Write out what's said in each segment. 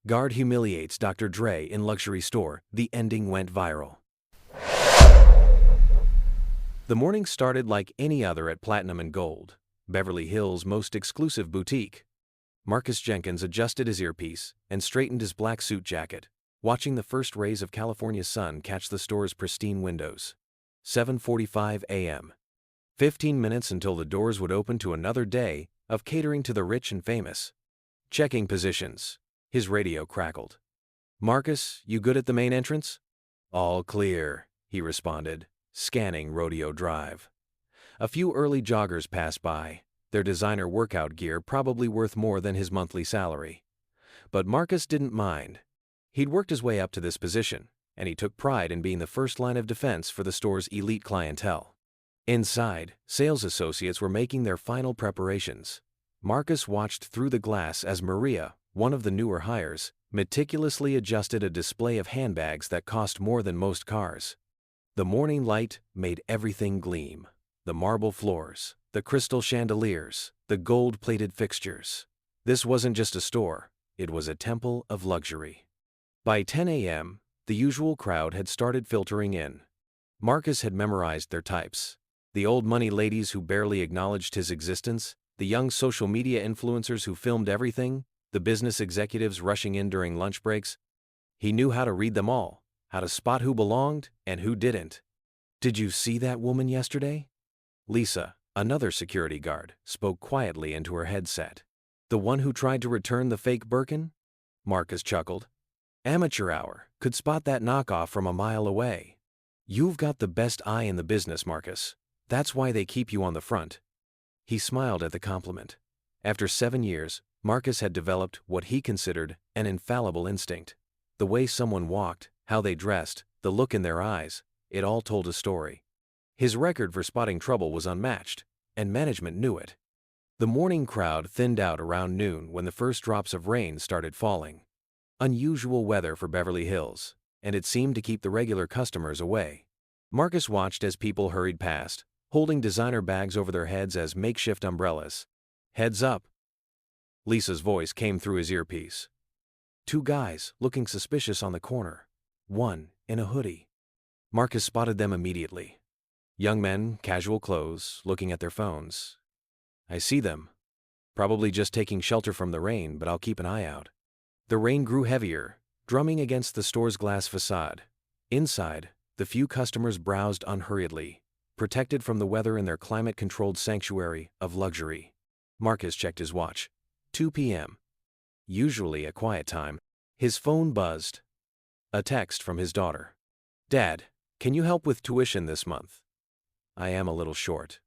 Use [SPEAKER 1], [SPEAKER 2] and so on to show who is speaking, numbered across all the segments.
[SPEAKER 1] Guard humiliates Dr. Dre in luxury store. The ending went viral. The morning started like any other at Platinum and Gold, Beverly Hills' most exclusive boutique. Marcus Jenkins adjusted his earpiece and straightened his black suit jacket, watching the first rays of California's sun catch the store's pristine windows. 7:45 a.m. 15 minutes until the doors would open to another day of catering to the rich and famous. Checking positions. His radio crackled. "Marcus, you good at the main entrance?" "All clear," he responded, scanning Rodeo Drive. A few early joggers passed by, their designer workout gear probably worth more than his monthly salary. But Marcus didn't mind. He'd worked his way up to this position, and he took pride in being the first line of defense for the store's elite clientele. Inside, sales associates were making their final preparations. Marcus watched through the glass as Maria, one of the newer hires, meticulously adjusted a display of handbags that cost more than most cars. The morning light made everything gleam. The marble floors, the crystal chandeliers, the gold-plated fixtures. This wasn't just a store, it was a temple of luxury. By 10 a.m., the usual crowd had started filtering in. Marcus had memorized their types. The old money ladies who barely acknowledged his existence, the young social media influencers who filmed everything, the business executives rushing in during lunch breaks. He knew how to read them all, how to spot who belonged and who didn't. "Did you see that woman yesterday?" Lisa, another security guard, spoke quietly into her headset. "The one who tried to return the fake Birkin?" Marcus chuckled. "Amateur hour, could spot that knockoff from a mile away." "You've got the best eye in the business, Marcus. That's why they keep you on the front." He smiled at the compliment. After 7 years, Marcus had developed what he considered an infallible instinct. The way someone walked, how they dressed, the look in their eyes, it all told a story. His record for spotting trouble was unmatched, and management knew it. The morning crowd thinned out around noon when the first drops of rain started falling. Unusual weather for Beverly Hills, and it seemed to keep the regular customers away. Marcus watched as people hurried past, holding designer bags over their heads as makeshift umbrellas. "Heads up!" Lisa's voice came through his earpiece. Two guys, looking suspicious on the corner. One, in a hoodie. Marcus spotted them immediately. Young men, casual clothes, looking at their phones. "I see them. Probably just taking shelter from the rain, but I'll keep an eye out." The rain grew heavier, drumming against the store's glass facade. Inside, the few customers browsed unhurriedly, protected from the weather in their climate-controlled sanctuary of luxury. Marcus checked his watch. 2 p.m. Usually a quiet time. His phone buzzed. A text from his daughter. "Dad, can you help with tuition this month? I am a little short."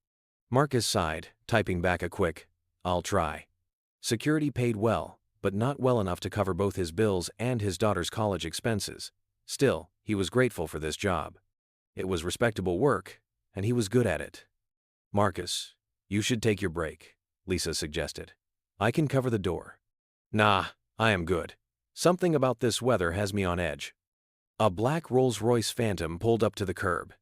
[SPEAKER 1] Marcus sighed, typing back a quick, "I'll try." Security paid well, but not well enough to cover both his bills and his daughter's college expenses. Still, he was grateful for this job. It was respectable work, and he was good at it. "Marcus, you should take your break," Lisa suggested. "I can cover the door." "Nah, I am good. Something about this weather has me on edge." A black Rolls-Royce Phantom pulled up to the curb.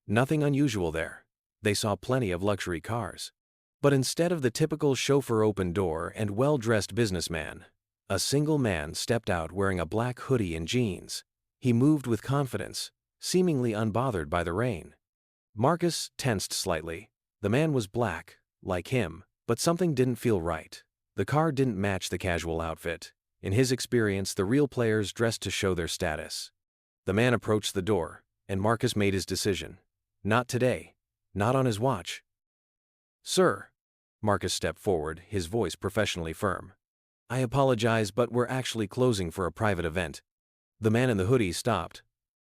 [SPEAKER 1] Nothing unusual there. They saw plenty of luxury cars. But instead of the typical chauffeur open door and well-dressed businessman, a single man stepped out wearing a black hoodie and jeans. He moved with confidence, seemingly unbothered by the rain. Marcus tensed slightly. The man was black, like him, but something didn't feel right. The car didn't match the casual outfit. In his experience, the real players dressed to show their status. The man approached the door, and Marcus made his decision. Not today. Not on his watch. "Sir." Marcus stepped forward, his voice professionally firm. "I apologize, but we're actually closing for a private event." The man in the hoodie stopped,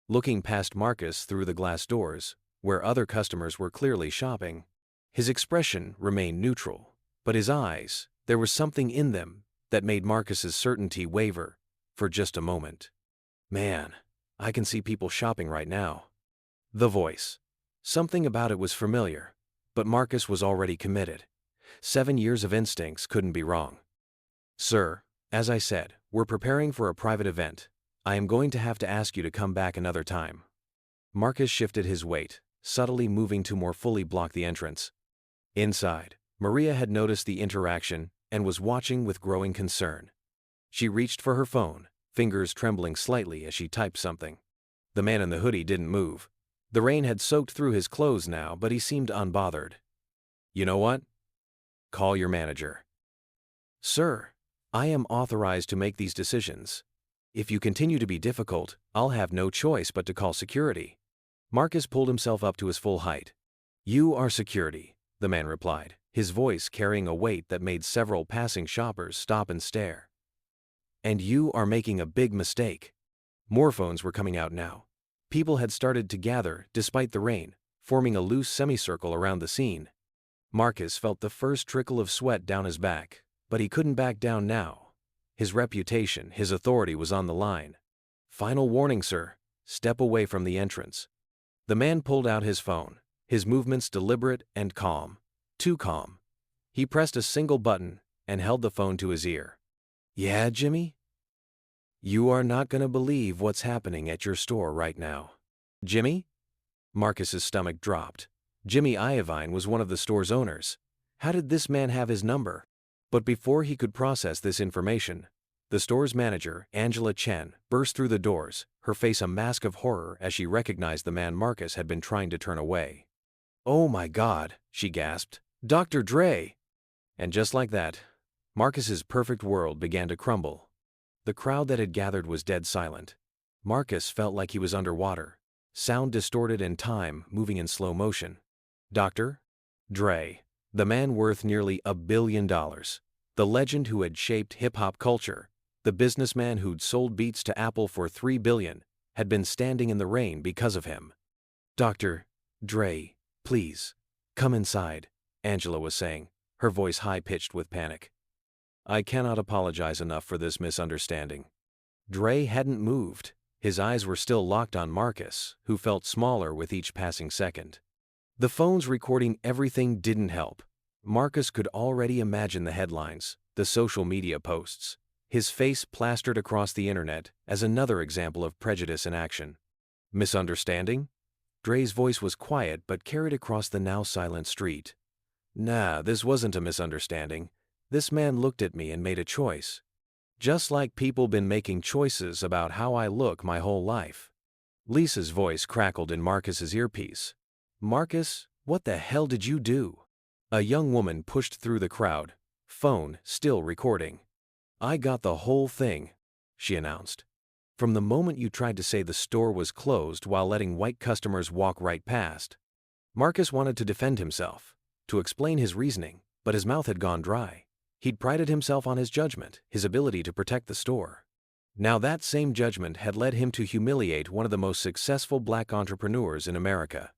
[SPEAKER 1] looking past Marcus through the glass doors, where other customers were clearly shopping. His expression remained neutral, but his eyes, there was something in them that made Marcus's certainty waver for just a moment. "Man, I can see people shopping right now." The voice. Something about it was familiar, but Marcus was already committed. 7 years of instincts couldn't be wrong. "Sir, as I said, we're preparing for a private event. I am going to have to ask you to come back another time." Marcus shifted his weight, subtly moving to more fully block the entrance. Inside, Maria had noticed the interaction and was watching with growing concern. She reached for her phone, fingers trembling slightly as she typed something. The man in the hoodie didn't move. The rain had soaked through his clothes now, but he seemed unbothered. "You know what? Call your manager." "Sir, I am authorized to make these decisions. If you continue to be difficult, I'll have no choice but to call security." Marcus pulled himself up to his full height. "You are security," the man replied, his voice carrying a weight that made several passing shoppers stop and stare. "And you are making a big mistake." More phones were coming out now. People had started to gather, despite the rain, forming a loose semicircle around the scene. Marcus felt the first trickle of sweat down his back, but he couldn't back down now. His reputation, his authority was on the line. "Final warning, sir. Step away from the entrance." The man pulled out his phone, his movements deliberate and calm. Too calm. He pressed a single button and held the phone to his ear. "Yeah, Jimmy? You are not going to believe what's happening at your store right now." "Jimmy?" Marcus's stomach dropped. Jimmy Iovine was one of the store's owners. How did this man have his number? But before he could process this information, the store's manager, Angela Chen, burst through the doors, her face a mask of horror as she recognized the man Marcus had been trying to turn away. "Oh my God," she gasped. "Dr. Dre!" And just like that, Marcus's perfect world began to crumble. The crowd that had gathered was dead silent. Marcus felt like he was underwater, sound distorted and time moving in slow motion. Dr. Dre, the man worth nearly $1 billion, the legend who had shaped hip-hop culture, the businessman who'd sold beats to Apple for $3 billion, had been standing in the rain because of him. "Dr. Dre, please, come inside," Angela was saying, her voice high-pitched with panic. "I cannot apologize enough for this misunderstanding." Dre hadn't moved. His eyes were still locked on Marcus, who felt smaller with each passing second. The phones recording everything didn't help. Marcus could already imagine the headlines, the social media posts, his face plastered across the internet as another example of prejudice in action. "Misunderstanding?" Dre's voice was quiet but carried across the now silent street. "Nah, this wasn't a misunderstanding. This man looked at me and made a choice. Just like people been making choices about how I look my whole life." Lisa's voice crackled in Marcus's earpiece. "Marcus, what the hell did you do?" A young woman pushed through the crowd, phone still recording. "I got the whole thing," she announced. "From the moment you tried to say the store was closed while letting white customers walk right past." Marcus wanted to defend himself, to explain his reasoning, but his mouth had gone dry. He'd prided himself on his judgment, his ability to protect the store. Now that same judgment had led him to humiliate one of the most successful black entrepreneurs in America.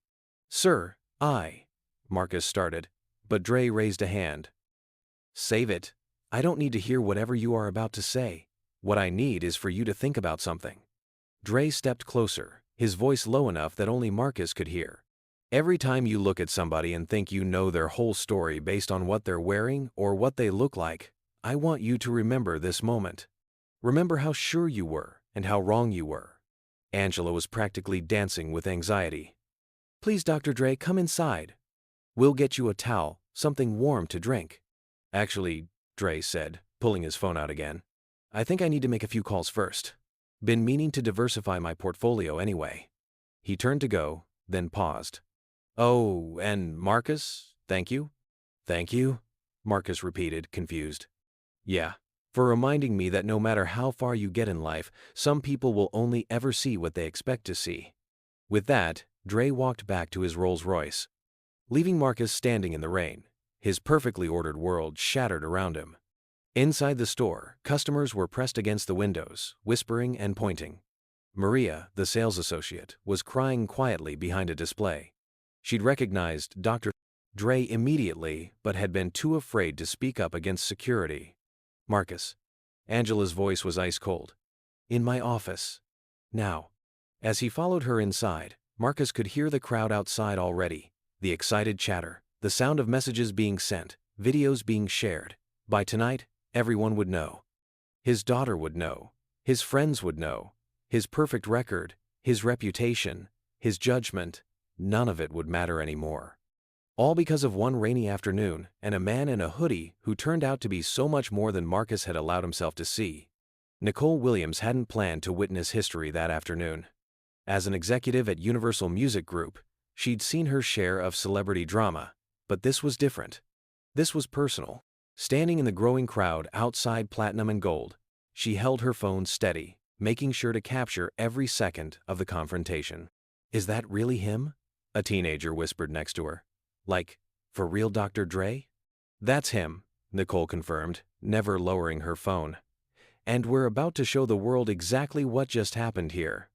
[SPEAKER 1] "Sir, Marcus started, but Dre raised a hand. "Save it. I don't need to hear whatever you are about to say. What I need is for you to think about something." Dre stepped closer, his voice low enough that only Marcus could hear. "Every time you look at somebody and think you know their whole story based on what they're wearing or what they look like, I want you to remember this moment. Remember how sure you were and how wrong you were." Angela was practically dancing with anxiety. "Please, Dr. Dre, come inside. We'll get you a towel, something warm to drink." "Actually," Dre said, pulling his phone out again, "I think I need to make a few calls first. Been meaning to diversify my portfolio anyway." He turned to go, then paused. "Oh, and Marcus, thank you?" "Thank you?" Marcus repeated, confused. "Yeah, for reminding me that no matter how far you get in life, some people will only ever see what they expect to see." With that, Dre walked back to his Rolls-Royce, leaving Marcus standing in the rain, his perfectly ordered world shattered around him. Inside the store, customers were pressed against the windows, whispering and pointing. Maria, the sales associate, was crying quietly behind a display. She'd recognized Dr. Dre immediately, but had been too afraid to speak up against security. "Marcus." Angela's voice was ice cold. "In my office. Now." As he followed her inside, Marcus could hear the crowd outside already, the excited chatter, the sound of messages being sent, videos being shared. By tonight, everyone would know. His daughter would know. His friends would know. His perfect record, his reputation, his judgment, none of it would matter anymore. All because of one rainy afternoon and a man in a hoodie who turned out to be so much more than Marcus had allowed himself to see. Nicole Williams hadn't planned to witness history that afternoon. As an executive at Universal Music Group, she'd seen her share of celebrity drama, but this was different. This was personal. Standing in the growing crowd outside Platinum and Gold, she held her phone steady, making sure to capture every second of the confrontation. "Is that really him?" a teenager whispered next to her. "Like, for real, Dr. Dre?" "That's him," Nicole confirmed, never lowering her phone. "And we're about to show the world exactly what just happened here."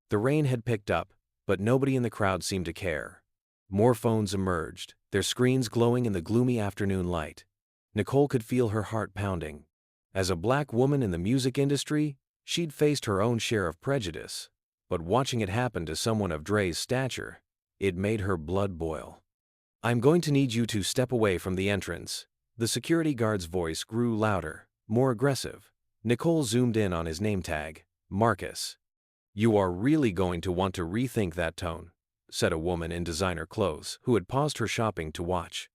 [SPEAKER 1] The rain had picked up, but nobody in the crowd seemed to care. More phones emerged, their screens glowing in the gloomy afternoon light. Nicole could feel her heart pounding. As a black woman in the music industry, she'd faced her own share of prejudice, but watching it happen to someone of Dre's stature, it made her blood boil. "I'm going to need you to step away from the entrance." The security guard's voice grew louder, more aggressive. Nicole zoomed in on his name tag, Marcus. "You are really going to want to rethink that tone," said a woman in designer clothes who had paused her shopping to watch.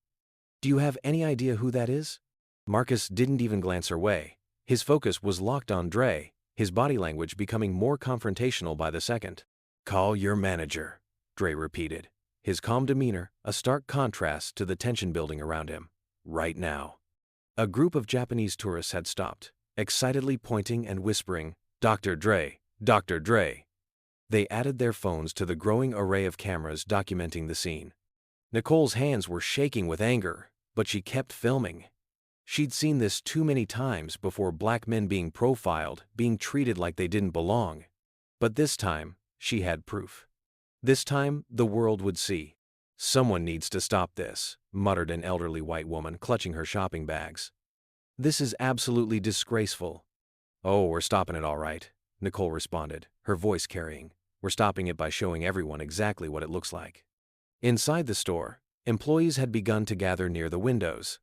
[SPEAKER 1] "Do you have any idea who that is?" Marcus didn't even glance her way. His focus was locked on Dre, his body language becoming more confrontational by the second. "Call your manager," Dre repeated, his calm demeanor a stark contrast to the tension building around him. "Right now." A group of Japanese tourists had stopped, excitedly pointing and whispering, "Dr. Dre, Dr. Dre." They added their phones to the growing array of cameras documenting the scene. Nicole's hands were shaking with anger, but she kept filming. She'd seen this too many times before: black men being profiled, being treated like they didn't belong. But this time, she had proof. This time, the world would see. "Someone needs to stop this," muttered an elderly white woman clutching her shopping bags. "This is absolutely disgraceful." "Oh, we're stopping it all right," Nicole responded, her voice carrying. "We're stopping it by showing everyone exactly what it looks like." Inside the store, employees had begun to gather near the windows.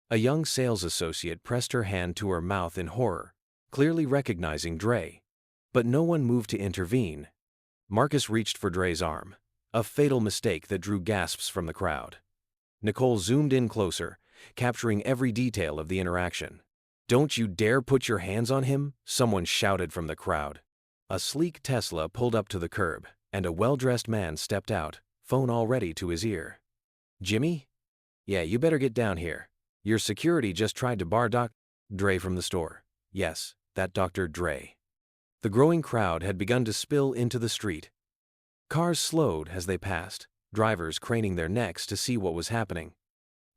[SPEAKER 1] A young sales associate pressed her hand to her mouth in horror, clearly recognizing Dre. But no one moved to intervene. Marcus reached for Dre's arm, a fatal mistake that drew gasps from the crowd. Nicole zoomed in closer, capturing every detail of the interaction. "Don't you dare put your hands on him!" someone shouted from the crowd. A sleek Tesla pulled up to the curb, and a well-dressed man stepped out, phone already to his ear. "Jimmy? Yeah, you better get down here. Your security just tried to bar Dre from the store." "Yes, that Dr. Dre." The growing crowd had begun to spill into the street. Cars slowed as they passed, drivers craning their necks to see what was happening.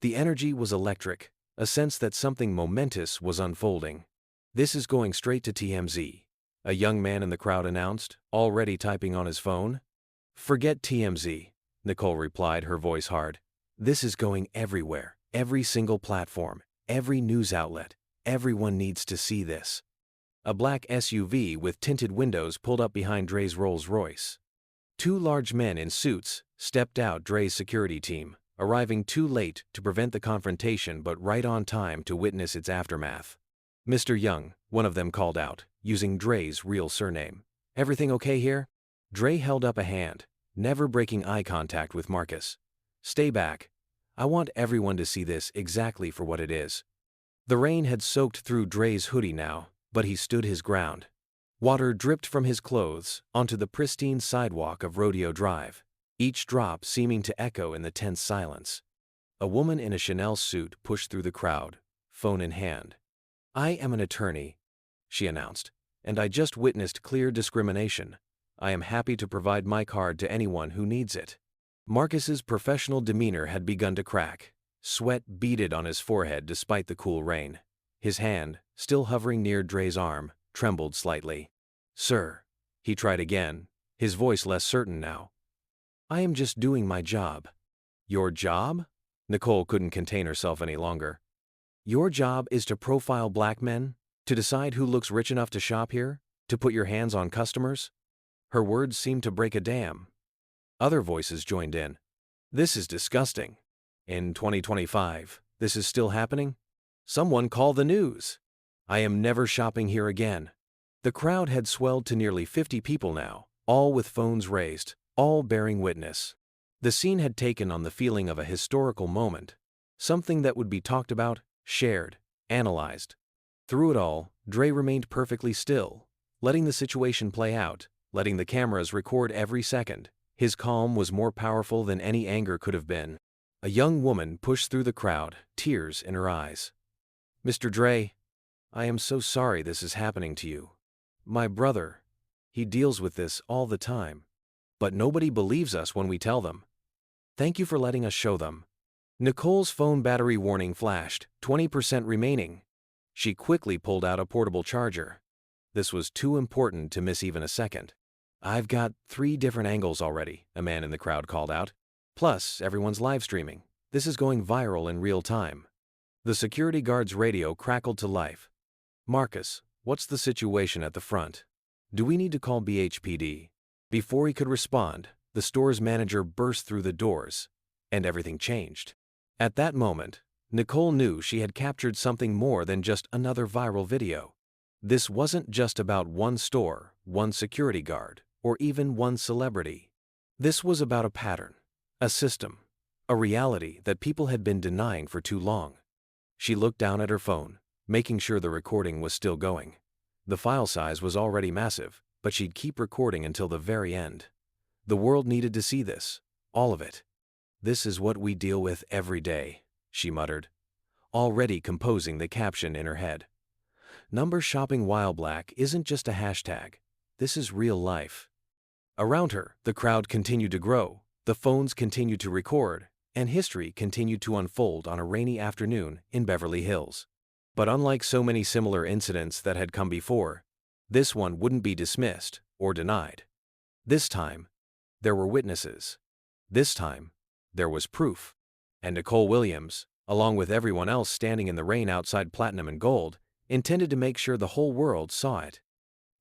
[SPEAKER 1] The energy was electric, a sense that something momentous was unfolding. "This is going straight to TMZ," a young man in the crowd announced, already typing on his phone. "Forget TMZ," Nicole replied, her voice hard. "This is going everywhere, every single platform, every news outlet. Everyone needs to see this." A black SUV with tinted windows pulled up behind Dre's Rolls-Royce. Two large men in suits stepped out, Dre's security team, arriving too late to prevent the confrontation but right on time to witness its aftermath. "Mr. Young," one of them called out, using Dre's real surname. "Everything okay here?" Dre held up a hand, never breaking eye contact with Marcus. "Stay back. I want everyone to see this exactly for what it is." The rain had soaked through Dre's hoodie now, but he stood his ground. Water dripped from his clothes onto the pristine sidewalk of Rodeo Drive, each drop seeming to echo in the tense silence. A woman in a Chanel suit pushed through the crowd, phone in hand. "I am an attorney," she announced, "and I just witnessed clear discrimination. I am happy to provide my card to anyone who needs it." Marcus's professional demeanor had begun to crack. Sweat beaded on his forehead despite the cool rain. His hand, still hovering near Dre's arm, trembled slightly. "Sir," he tried again, his voice less certain now. "I am just doing my job." "Your job?" Nicole couldn't contain herself any longer. "Your job is to profile black men? To decide who looks rich enough to shop here? To put your hands on customers?" Her words seemed to break a dam. Other voices joined in. "This is disgusting. In 2025, this is still happening? Someone call the news. I am never shopping here again." The crowd had swelled to nearly 50 people now, all with phones raised, all bearing witness. The scene had taken on the feeling of a historical moment, something that would be talked about, shared, analyzed. Through it all, Dre remained perfectly still, letting the situation play out, letting the cameras record every second. His calm was more powerful than any anger could have been. A young woman pushed through the crowd, tears in her eyes. "Mr. Dre, I am so sorry this is happening to you. My brother, he deals with this all the time. But nobody believes us when we tell them. Thank you for letting us show them." Nicole's phone battery warning flashed, 20% remaining. She quickly pulled out a portable charger. This was too important to miss even a second. "I've got 3 different angles already," a man in the crowd called out. "Plus, everyone's live streaming. This is going viral in real time." The security guard's radio crackled to life. "Marcus, what's the situation at the front? Do we need to call BHPD?" Before he could respond, the store's manager burst through the doors, and everything changed. At that moment, Nicole knew she had captured something more than just another viral video. This wasn't just about one store, one security guard, or even one celebrity. This was about a pattern, a system, a reality that people had been denying for too long. She looked down at her phone, making sure the recording was still going. The file size was already massive, but she'd keep recording until the very end. The world needed to see this, all of it. "This is what we deal with every day," she muttered, already composing the caption in her head. Number shopping while black isn't just a hashtag. This is real life. Around her, the crowd continued to grow, the phones continued to record, and history continued to unfold on a rainy afternoon in Beverly Hills. But unlike so many similar incidents that had come before, this one wouldn't be dismissed or denied. This time, there were witnesses. This time, there was proof. And Nicole Williams, along with everyone else standing in the rain outside Platinum and Gold, intended to make sure the whole world saw it.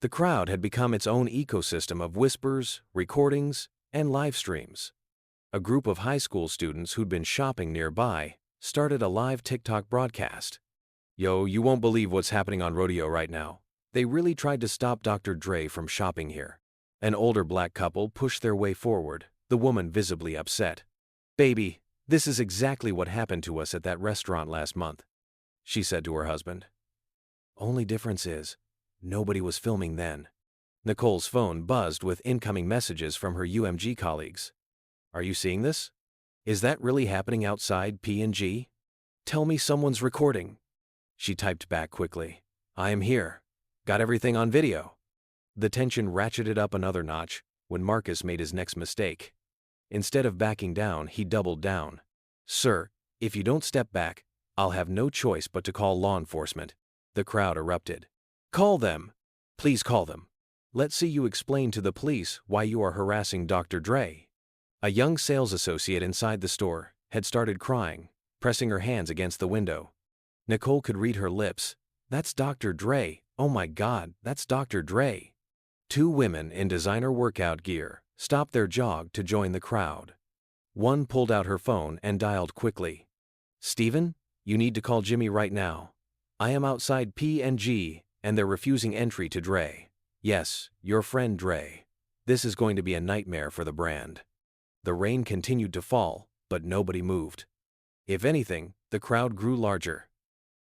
[SPEAKER 1] The crowd had become its own ecosystem of whispers, recordings, and live streams. A group of high school students who'd been shopping nearby started a live TikTok broadcast. "Yo, you won't believe what's happening on Rodeo right now. They really tried to stop Dr. Dre from shopping here." An older black couple pushed their way forward, the woman visibly upset. "Baby, this is exactly what happened to us at that restaurant last month," she said to her husband. "Only difference is, nobody was filming then." Nicole's phone buzzed with incoming messages from her UMG colleagues. "Are you seeing this? Is that really happening outside P&G? Tell me someone's recording." She typed back quickly. "I am here. Got everything on video." The tension ratcheted up another notch when Marcus made his next mistake. Instead of backing down, he doubled down. "Sir, if you don't step back, I'll have no choice but to call law enforcement." The crowd erupted. "Call them! Please call them. Let's see you explain to the police why you are harassing Dr. Dre." A young sales associate inside the store had started crying, pressing her hands against the window. Nicole could read her lips. "That's Dr. Dre. Oh my God, that's Dr. Dre." 2 women in designer workout gear stopped their jog to join the crowd. One pulled out her phone and dialed quickly. "Steven, you need to call Jimmy right now. I am outside P&G, and they're refusing entry to Dre. Yes, your friend Dre. This is going to be a nightmare for the brand." The rain continued to fall, but nobody moved. If anything, the crowd grew larger.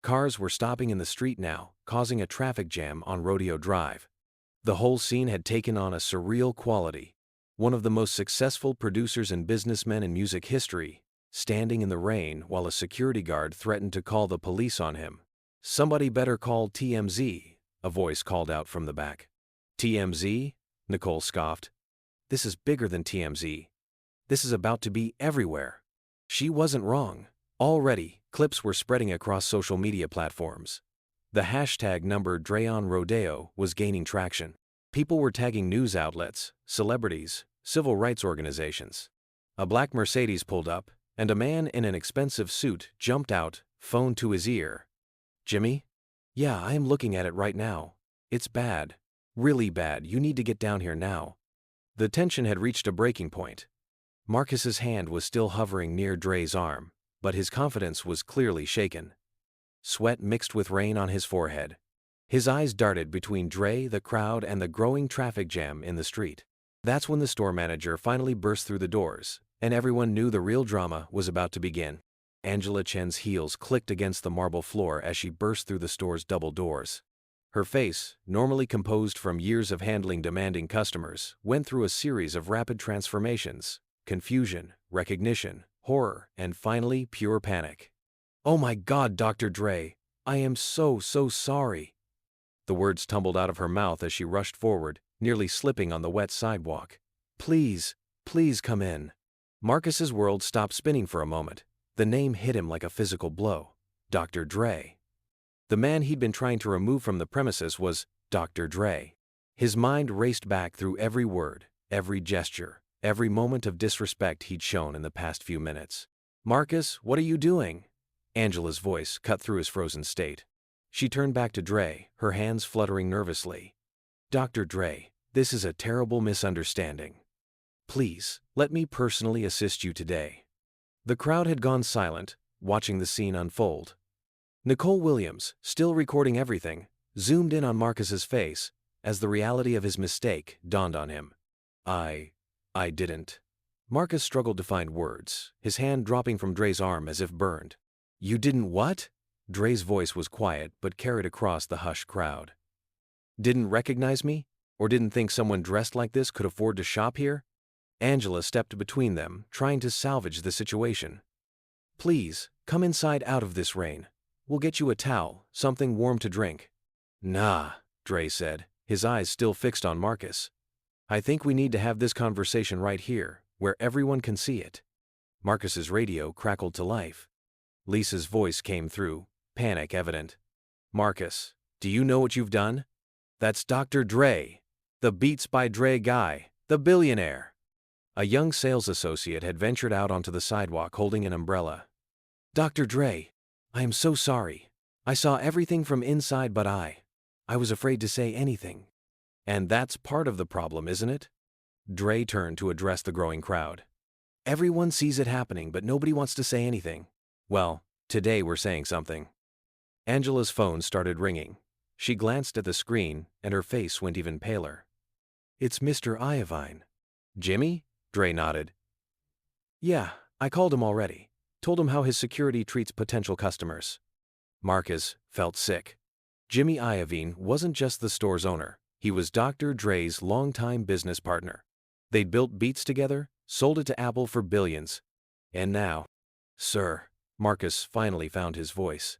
[SPEAKER 1] Cars were stopping in the street now, causing a traffic jam on Rodeo Drive. The whole scene had taken on a surreal quality. One of the most successful producers and businessmen in music history, standing in the rain while a security guard threatened to call the police on him. "Somebody better call TMZ," a voice called out from the back. "TMZ?" Nicole scoffed. "This is bigger than TMZ. This is about to be everywhere." She wasn't wrong. Already, clips were spreading across social media platforms. The hashtag number #DreOnRodeo was gaining traction. People were tagging news outlets, celebrities, civil rights organizations. A black Mercedes pulled up, and a man in an expensive suit jumped out, phone to his ear. "Jimmy? Yeah, I am looking at it right now. It's bad. Really bad. You need to get down here now." The tension had reached a breaking point. Marcus's hand was still hovering near Dre's arm, but his confidence was clearly shaken. Sweat mixed with rain on his forehead. His eyes darted between Dre, the crowd, and the growing traffic jam in the street. That's when the store manager finally burst through the doors, and everyone knew the real drama was about to begin. Angela Chen's heels clicked against the marble floor as she burst through the store's double doors. Her face, normally composed from years of handling demanding customers, went through a series of rapid transformations: confusion, recognition, horror, and finally pure panic. "Oh my God, Dr. Dre, I am so sorry." The words tumbled out of her mouth as she rushed forward, nearly slipping on the wet sidewalk. "Please, please come in." Marcus's world stopped spinning for a moment. The name hit him like a physical blow. Dr. Dre. The man he'd been trying to remove from the premises was Dr. Dre. His mind raced back through every word, every gesture, every moment of disrespect he'd shown in the past few minutes. "Marcus, what are you doing?" Angela's voice cut through his frozen state. She turned back to Dre, her hands fluttering nervously. "Dr. Dre, this is a terrible misunderstanding. Please, let me personally assist you today." The crowd had gone silent, watching the scene unfold. Nicole Williams, still recording everything, zoomed in on Marcus's face as the reality of his mistake dawned on him. I didn't." Marcus struggled to find words, his hand dropping from Dre's arm as if burned. "You didn't what?" Dre's voice was quiet but carried across the hushed crowd. "Didn't recognize me? Or didn't think someone dressed like this could afford to shop here?" Angela stepped between them, trying to salvage the situation. "Please, come inside out of this rain. We'll get you a towel, something warm to drink." "Nah," Dre said, his eyes still fixed on Marcus. "I think we need to have this conversation right here, where everyone can see it." Marcus's radio crackled to life. Lisa's voice came through, panic evident. "Marcus, do you know what you've done? That's Dr. Dre, the Beats by Dre guy, the billionaire." A young sales associate had ventured out onto the sidewalk holding an umbrella. "Dr. Dre, I am so sorry. I saw everything from inside but I was afraid to say anything." "And that's part of the problem, isn't it?" Dre turned to address the growing crowd. "Everyone sees it happening but nobody wants to say anything. Well, today we're saying something." Angela's phone started ringing. She glanced at the screen and her face went even paler. "It's Mr. Iovine." "Jimmy?" Dre nodded. "Yeah, I called him already. Told him how his security treats potential customers." Marcus felt sick. Jimmy Iovine wasn't just the store's owner. He was Dr. Dre's longtime business partner. They'd built Beats together, sold it to Apple for billions. And now, "Sir," Marcus finally found his voice.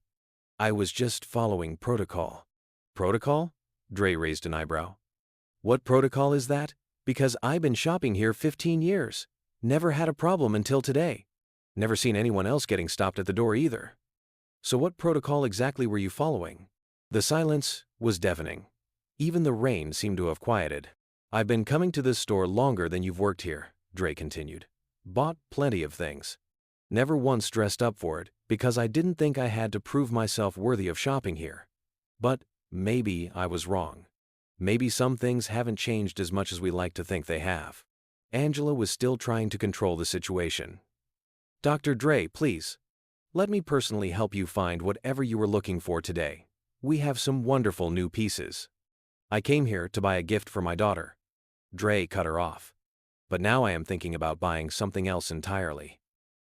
[SPEAKER 1] "I was just following protocol." "Protocol?" Dre raised an eyebrow. "What protocol is that? Because I've been shopping here 15 years. Never had a problem until today. Never seen anyone else getting stopped at the door either." "So what protocol exactly were you following?" The silence was deafening. Even the rain seemed to have quieted. "I've been coming to this store longer than you've worked here," Dre continued. "Bought plenty of things. Never once dressed up for it, because I didn't think I had to prove myself worthy of shopping here. But maybe I was wrong. Maybe some things haven't changed as much as we like to think they have." Angela was still trying to control the situation. "Dr. Dre, please. Let me personally help you find whatever you were looking for today. We have some wonderful new pieces." "I came here to buy a gift for my daughter." Dre cut her off. "But now I am thinking about buying something else entirely."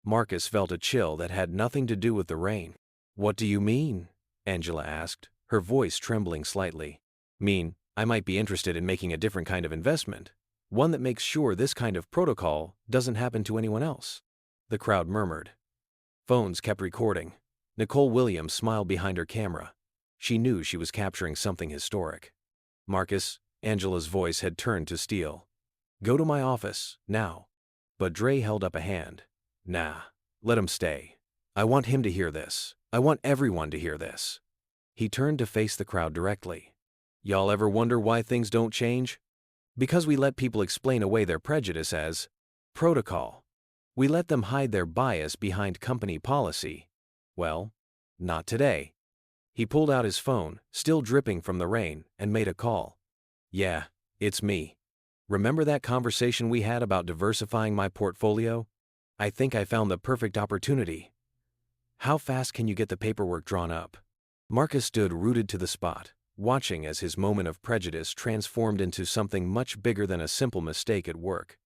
[SPEAKER 1] Marcus felt a chill that had nothing to do with the rain. "What do you mean?" Angela asked, her voice trembling slightly. "Mean, I might be interested in making a different kind of investment. One that makes sure this kind of protocol doesn't happen to anyone else." The crowd murmured. Phones kept recording. Nicole Williams smiled behind her camera. She knew she was capturing something historic. "Marcus," Angela's voice had turned to steel. "Go to my office, now." But Dre held up a hand. "Nah, let him stay. I want him to hear this. I want everyone to hear this." He turned to face the crowd directly. "Y'all ever wonder why things don't change? Because we let people explain away their prejudice as protocol. We let them hide their bias behind company policy. Well, not today." He pulled out his phone, still dripping from the rain, and made a call. "Yeah, it's me. Remember that conversation we had about diversifying my portfolio? I think I found the perfect opportunity. How fast can you get the paperwork drawn up?" Marcus stood rooted to the spot, watching as his moment of prejudice transformed into something much bigger than a simple mistake at work.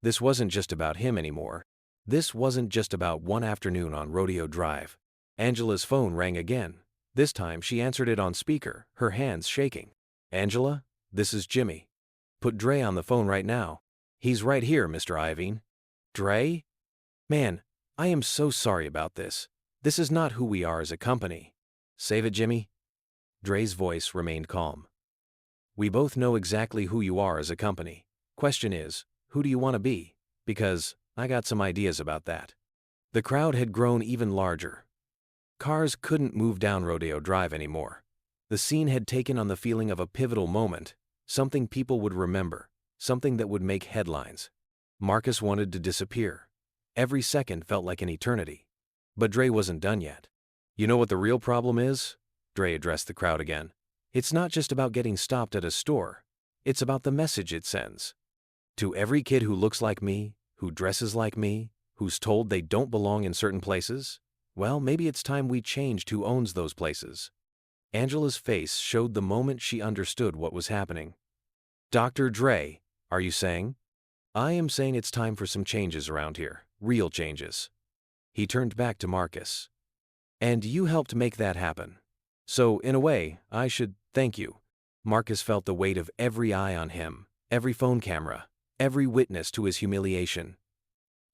[SPEAKER 1] This wasn't just about him anymore. This wasn't just about one afternoon on Rodeo Drive. Angela's phone rang again. This time she answered it on speaker, her hands shaking. "Angela, this is Jimmy. Put Dre on the phone right now. He's right here, Mr. Iveen." "Dre? Man, I am so sorry about this. This is not who we are as a company." "Save it, Jimmy." Dre's voice remained calm. "We both know exactly who you are as a company. Question is, who do you want to be? Because I got some ideas about that." The crowd had grown even larger. Cars couldn't move down Rodeo Drive anymore. The scene had taken on the feeling of a pivotal moment, something people would remember, something that would make headlines. Marcus wanted to disappear. Every second felt like an eternity. But Dre wasn't done yet. "You know what the real problem is?" Dre addressed the crowd again. "It's not just about getting stopped at a store. It's about the message it sends. To every kid who looks like me, who dresses like me, who's told they don't belong in certain places, well, maybe it's time we changed who owns those places." Angela's face showed the moment she understood what was happening. "Dr. Dre, are you saying?" "I am saying it's time for some changes around here, real changes." He turned back to Marcus. "And you helped make that happen. So, in a way, I should thank you." Marcus felt the weight of every eye on him, every phone camera, every witness to his humiliation.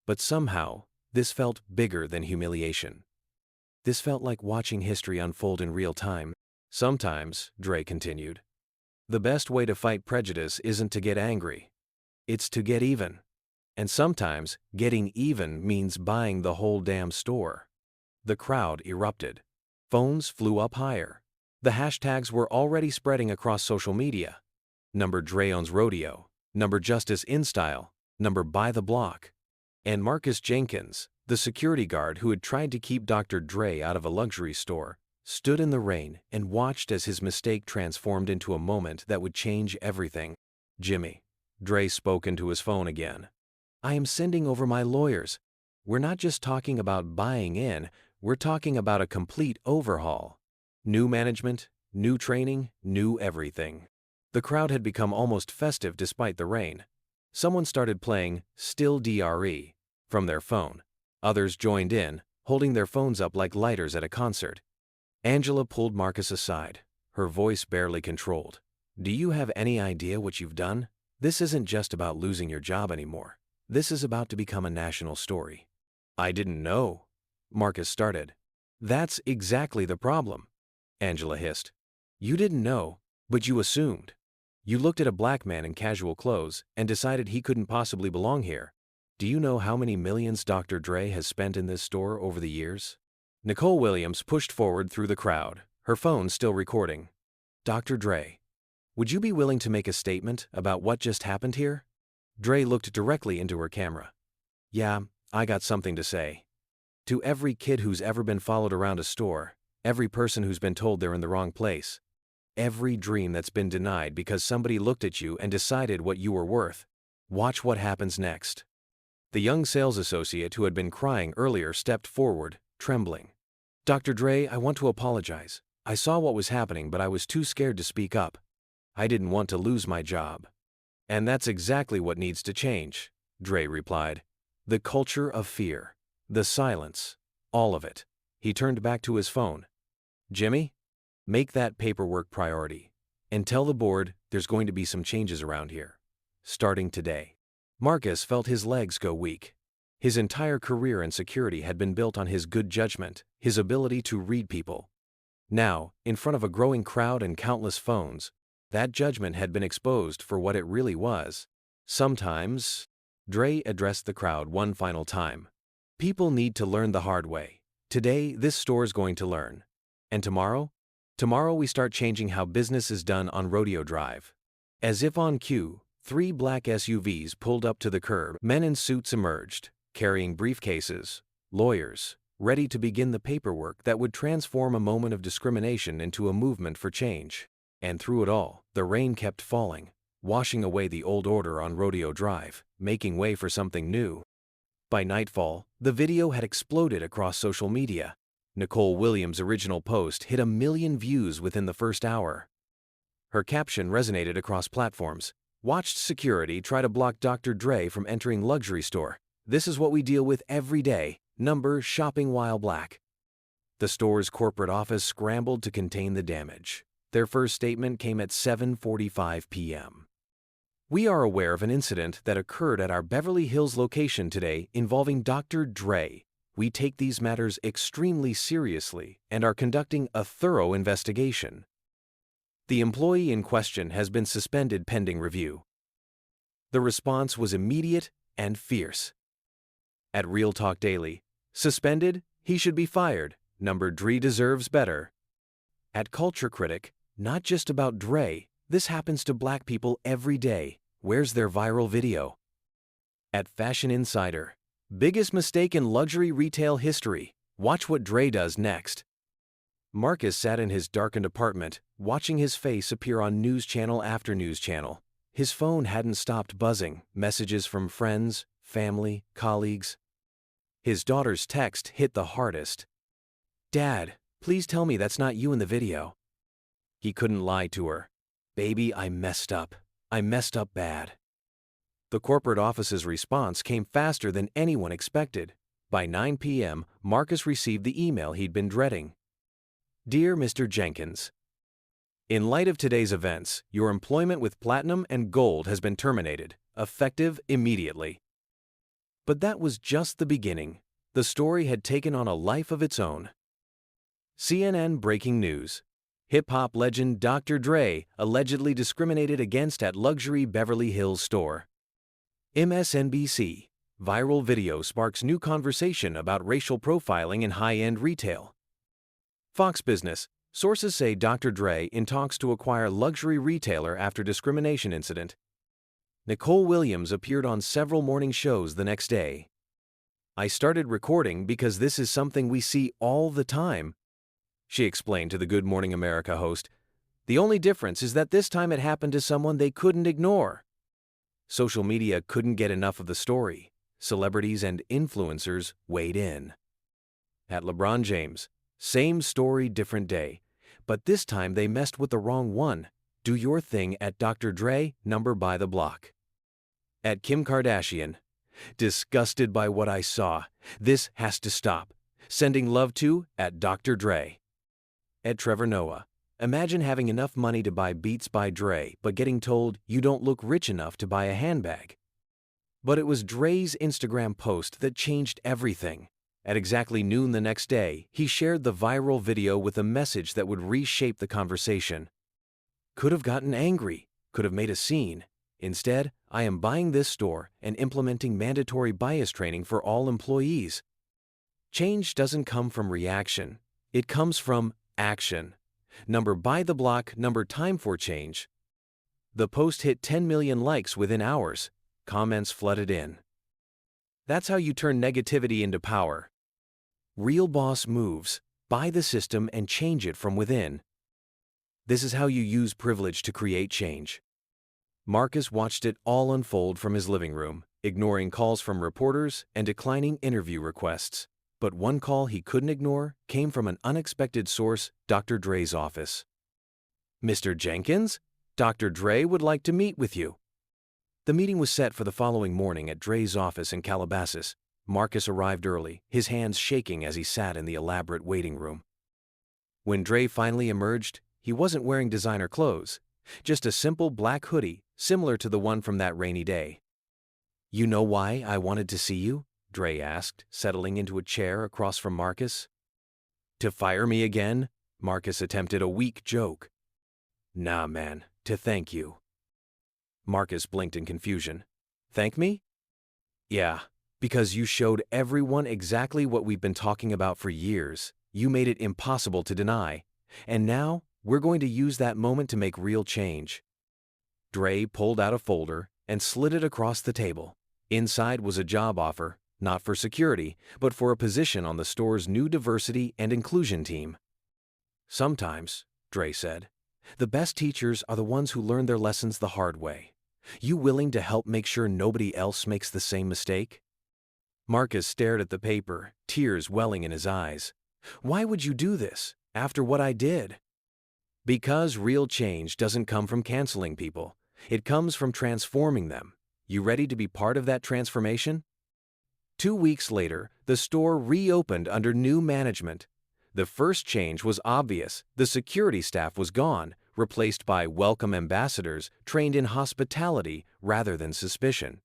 [SPEAKER 1] But somehow, this felt bigger than humiliation. This felt like watching history unfold in real time. "Sometimes," Dre continued, "the best way to fight prejudice isn't to get angry. It's to get even. And sometimes, getting even means buying the whole damn store." The crowd erupted. Phones flew up higher. The hashtags were already spreading across social media. Number Dre owns rodeo. Number Justice in style. Number buy the block. And Marcus Jenkins, the security guard who had tried to keep Dr. Dre out of a luxury store, stood in the rain and watched as his mistake transformed into a moment that would change everything. "Jimmy," Dre spoke into his phone again, "I am sending over my lawyers. We're not just talking about buying in, we're talking about a complete overhaul. New management, new training, new everything." The crowd had become almost festive despite the rain. Someone started playing "Still DRE" from their phone. Others joined in, holding their phones up like lighters at a concert. Angela pulled Marcus aside, her voice barely controlled. "Do you have any idea what you've done? This isn't just about losing your job anymore. This is about to become a national story." "I didn't know," Marcus started. "That's exactly the problem," Angela hissed. "You didn't know, but you assumed. You looked at a black man in casual clothes and decided he couldn't possibly belong here. Do you know how many millions Dr. Dre has spent in this store over the years?" Nicole Williams pushed forward through the crowd, her phone still recording. "Dr. Dre, would you be willing to make a statement about what just happened here?" Dre looked directly into her camera. "Yeah, I got something to say. To every kid who's ever been followed around a store, every person who's been told they're in the wrong place, every dream that's been denied because somebody looked at you and decided what you were worth, watch what happens next." The young sales associate who had been crying earlier stepped forward, trembling. "Dr. Dre, I want to apologize. I saw what was happening, but I was too scared to speak up. I didn't want to lose my job." "And that's exactly what needs to change," Dre replied. "The culture of fear. The silence. All of it." He turned back to his phone. "Jimmy, make that paperwork priority. And tell the board there's going to be some changes around here. Starting today." Marcus felt his legs go weak. His entire career in security had been built on his good judgment, his ability to read people. Now, in front of a growing crowd and countless phones, that judgment had been exposed for what it really was. "Sometimes," Dre addressed the crowd one final time, "people need to learn the hard way. Today, this store's going to learn. And tomorrow? Tomorrow we start changing how business is done on Rodeo Drive." As if on cue, 3 black SUVs pulled up to the curb. Men in suits emerged, carrying briefcases, lawyers, ready to begin the paperwork that would transform a moment of discrimination into a movement for change. And through it all, the rain kept falling, washing away the old order on Rodeo Drive, making way for something new. By nightfall, the video had exploded across social media. Nicole Williams' original post hit 1 million views within the first hour. Her caption resonated across platforms. "Watched security try to block Dr. Dre from entering luxury store. This is what we deal with every day. Number shopping while black. The store's corporate office scrambled to contain the damage. Their first statement came at 7:45 p.m. We are aware of an incident that occurred at our Beverly Hills location today involving Dr. Dre. We take these matters extremely seriously and are conducting a thorough investigation. The employee in question has been suspended pending review. The response was immediate and fierce. At Real Talk Daily, suspended? He should be fired. Number Dre deserves better. At Culture Critic, not just about Dre, this happens to black people every day. Where's their viral video? At Fashion Insider, biggest mistake in luxury retail history. Watch what Dre does next. Marcus sat in his darkened apartment, watching his face appear on news channel after news channel. His phone hadn't stopped buzzing, messages from friends, family, colleagues. His daughter's text hit the hardest. "Dad, please tell me that's not you in the video." He couldn't lie to her. "Baby, I messed up. I messed up bad." The corporate office's response came faster than anyone expected. By 9 p.m., Marcus received the email he'd been dreading. Dear Mr. Jenkins, in light of today's events, your employment with Platinum and Gold has been terminated, effective immediately. But that was just the beginning. The story had taken on a life of its own. CNN breaking news. Hip-hop legend Dr. Dre allegedly discriminated against at luxury Beverly Hills store. MSNBC. Viral video sparks new conversation about racial profiling in high-end retail. Fox Business. Sources say Dr. Dre in talks to acquire luxury retailer after discrimination incident. Nicole Williams appeared on several morning shows the next day. I started recording because this is something we see all the time, she explained to the Good Morning America host. The only difference is that this time it happened to someone they couldn't ignore. Social media couldn't get enough of the story. Celebrities and influencers weighed in. At LeBron James, same story, different day. But this time they messed with the wrong one. Do your thing at Dr. Dre, number by the block. At Kim Kardashian, disgusted by what I saw. This has to stop. Sending love to at Dr. Dre. At Trevor Noah, imagine having enough money to buy Beats by Dre, but getting told you don't look rich enough to buy a handbag. But it was Dre's Instagram post that changed everything. At exactly noon the next day, he shared the viral video with a message that would reshape the conversation. Could have gotten angry, could have made a scene. Instead, I am buying this store and implementing mandatory bias training for all employees. Change doesn't come from reaction. It comes from action. Number by the block, number time for change. The post hit 10 million likes within hours. Comments flooded in. That's how you turn negativity into power. Real boss moves. Buy the system and change it from within. This is how you use privilege to create change. Marcus watched it all unfold from his living room, ignoring calls from reporters and declining interview requests. But one call he couldn't ignore came from an unexpected source, Dr. Dre's office. Mr. Jenkins, Dr. Dre would like to meet with you. The meeting was set for the following morning at Dre's office in Calabasas. Marcus arrived early, his hands shaking as he sat in the elaborate waiting room. When Dre finally emerged, he wasn't wearing designer clothes, just a simple black hoodie, similar to the one from that rainy day. You know why I wanted to see you? Dre asked, settling into a chair across from Marcus. To fire me again? Marcus attempted a weak joke. Nah, man, to thank you. Marcus blinked in confusion. Thank me? Yeah, because you showed everyone exactly what we've been talking about for years. You made it impossible to deny. And now, we're going to use that moment to make real change. Dre pulled out a folder and slid it across the table. Inside was a job offer, not for security, but for a position on the store's new diversity and inclusion team. Sometimes, Dre said, the best teachers are the ones who learn their lessons the hard way. You willing to help make sure nobody else makes the same mistake? Marcus stared at the paper, tears welling in his eyes. Why would you do this, after what I did? Because real change doesn't come from canceling people. It comes from transforming them. You ready to be part of that transformation? 2 weeks later, the store reopened under new management. The first change was obvious. The security staff was gone, replaced by welcome ambassadors trained in hospitality rather than suspicion.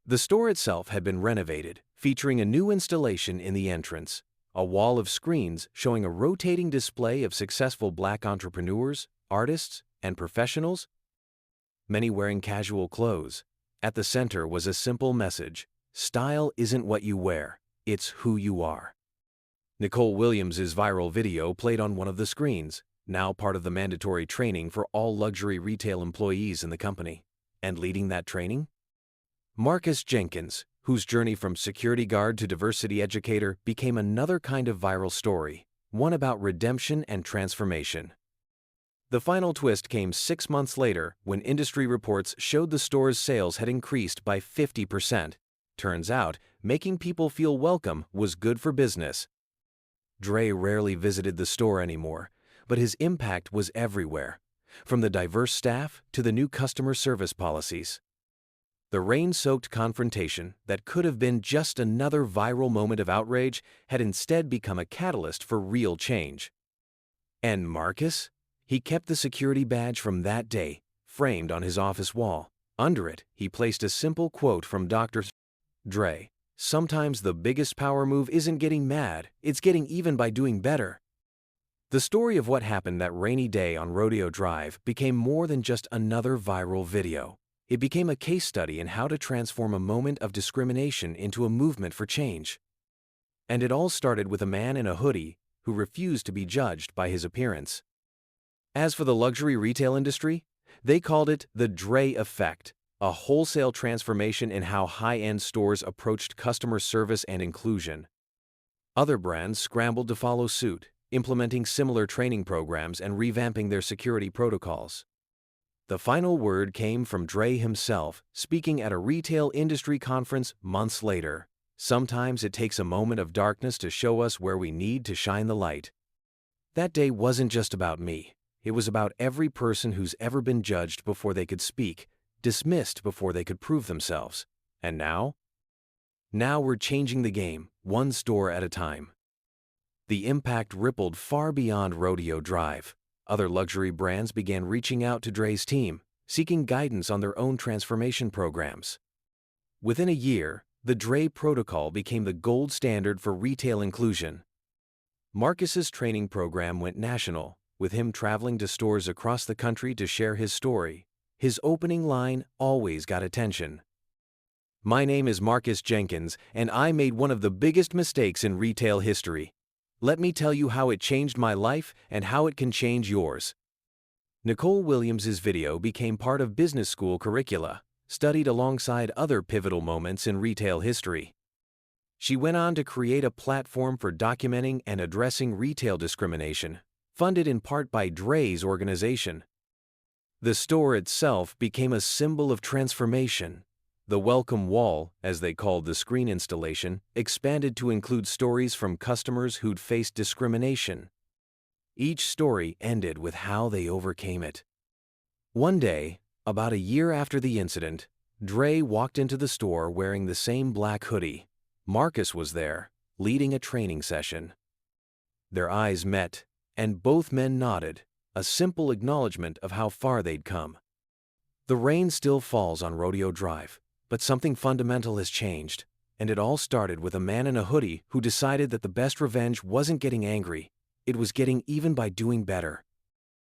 [SPEAKER 1] The store itself had been renovated, featuring a new installation in the entrance, a wall of screens showing a rotating display of successful Black entrepreneurs, artists, and professionals, many wearing casual clothes. At the center was a simple message: style isn't what you wear, it's who you are. Nicole Williams' viral video played on one of the screens, now part of the mandatory training for all luxury retail employees in the company. And leading that training? Marcus Jenkins, whose journey from security guard to diversity educator became another kind of viral story, one about redemption and transformation. The final twist came 6 months later when industry reports showed the store's sales had increased by 50%. Turns out, making people feel welcome was good for business. Dre rarely visited the store anymore, but his impact was everywhere, from the diverse staff to the new customer service policies. The rain-soaked confrontation that could have been just another viral moment of outrage had instead become a catalyst for real change. And Marcus? He kept the security badge from that day, framed on his office wall. Under it, he placed a simple quote from Dr. Dre: "Sometimes the biggest power move isn't getting mad, it's getting even by doing better." The story of what happened that rainy day on Rodeo Drive became more than just another viral video. It became a case study in how to transform a moment of discrimination into a movement for change. And it all started with a man in a hoodie who refused to be judged by his appearance. As for the luxury retail industry, they called it the Dre effect, a wholesale transformation in how high-end stores approached customer service and inclusion. Other brands scrambled to follow suit, implementing similar training programs and revamping their security protocols. The final word came from Dre himself, speaking at a retail industry conference months later. Sometimes it takes a moment of darkness to show us where we need to shine the light. That day wasn't just about me. It was about every person who's ever been judged before they could speak, dismissed before they could prove themselves. And now? Now we're changing the game, one store at a time. The impact rippled far beyond Rodeo Drive. Other luxury brands began reaching out to Dre's team, seeking guidance on their own transformation programs. Within a year, the Dre Protocol became the gold standard for retail inclusion. Marcus's training program went national, with him traveling to stores across the country to share his story. His opening line always got attention: "My name is Marcus Jenkins, and I made one of the biggest mistakes in retail history. Let me tell you how it changed my life and how it can change yours." Nicole Williams' video became part of business school curricula, studied alongside other pivotal moments in retail history. She went on to create a platform for documenting and addressing retail discrimination, funded in part by Dre's organization. The store itself became a symbol of transformation. The welcome wall, as they called the screen installation, expanded to include stories from customers who'd faced discrimination. Each story ended with how they overcame it. One day, about a year after the incident, Dre walked into the store wearing the same black hoodie. Marcus was there, leading a training session. Their eyes met, and both men nodded, a simple acknowledgement of how far they'd come. The rain still falls on Rodeo Drive, but something fundamental has changed, and it all started with a man in a hoodie who decided that the best revenge wasn't getting angry, it was getting even by doing better.